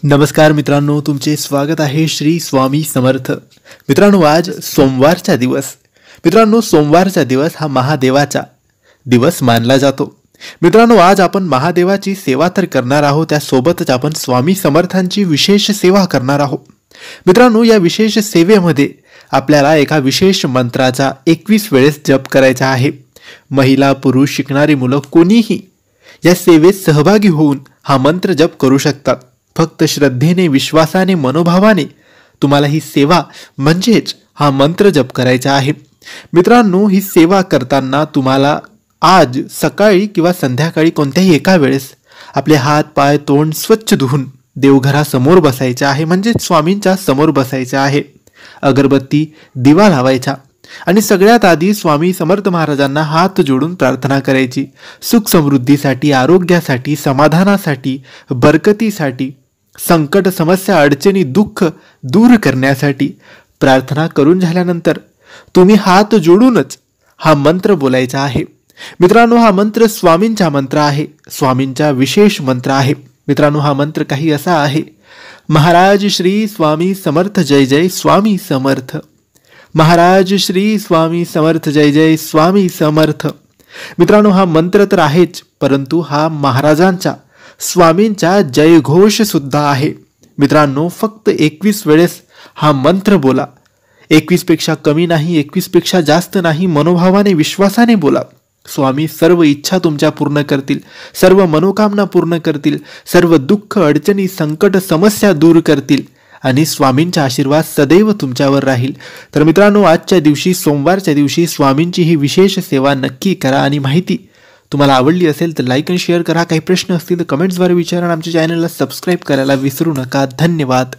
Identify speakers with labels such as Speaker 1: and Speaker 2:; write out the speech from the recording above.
Speaker 1: नमस्कार मित्रांनो, तुमचे स्वागत आहे श्री स्वामी समर्थ. मित्रांनो, आज सोमवारचा दिवस. मित्रांनो, सोमवारचा दिवस हा महादेवाचा दिवस मानला जातो. मित्रांनो, आज आपण महादेवाची सेवा तर करणार आहोत, त्यासोबतच आपण स्वामी समर्थांची विशेष सेवा करणार आहोत. मित्रांनो, या विशेष सेवेमध्ये आपल्याला एका विशेष मंत्राचा 21 वेळेस जप करायचा आहे. महिला, पुरुष, शिकणारी मुलं कोणीही या सेवेत सहभागी होऊन हा मंत्र जप करू शकतात. फक्त श्रद्धेने, विश्वासाने, मनोभावाने तुम्हाला ही सेवा म्हणजेच हा मंत्र जप करायचा आहे. मित्रांनो, ही सेवा करताना तुम्हाला आज सकाळी किंवा संध्याकाळी कोणत्याही एका वेळेस आपले हात, पाय, तोंड स्वच्छ धुवून देवघरासमोर बसायचे आहे, म्हणजे स्वामींच्या समोर बसायचे आहे. अगरबत्ती, दिवा लावायचा आणि सगळ्यात आधी स्वामी समर्थ महाराजांना हात जोडून प्रार्थना करायची. सुख समृद्धीसाठी, आरोग्यासाठी, समाधानासाठी, बरकतीसाठी, संकट, समस्या, अडचणी, दुःख दूर करण्यासाठी प्रार्थना करून झाल्यानंतर तुम्ही हात जोडूनच हा मंत्र बोलायचा आहे. मित्रांनो, हा मंत्र स्वामींचा मंत्र आहे, स्वामींचा विशेष मंत्र आहे. मित्रांनो, हा मंत्र काही असा आहे: महाराज श्री स्वामी समर्थ जय जय स्वामी समर्थ. महाराज श्री स्वामी समर्थ जय जय स्वामी समर्थ. मित्रांनो, हा मंत्र तर आहेच, परंतु हा महाराजांचा, स्वामींचा जयघोष सुद्धा आहे. मित्रांनो, फक्त 21 वेळेस हा मंत्र बोला. 21 पेक्षा कमी नाही, 21 पेक्षा जास्त नाही. मनोभावाने, विश्वासाने बोला. स्वामी सर्व इच्छा तुमच्या पूर्ण करतील, सर्व मनोकामना पूर्ण करतील, सर्व दुःख, अडचणी, संकट, समस्या दूर करतील आणि स्वामींचा आशीर्वाद सदैव तुमच्यावर राहील. तर मित्रांनो, आजच्या दिवशी, सोमवारच्या दिवशी स्वामींची ही विशेष सेवा नक्की करा. आणि माहिती तुम्हाला आवडली असेल तर लाईक आणि शेअर करा. काही प्रश्न असतील तर कमेंट्सद्वारे विचारा. आमच्या चॅनलला सबस्क्राईब करायला विसरू नका. धन्यवाद.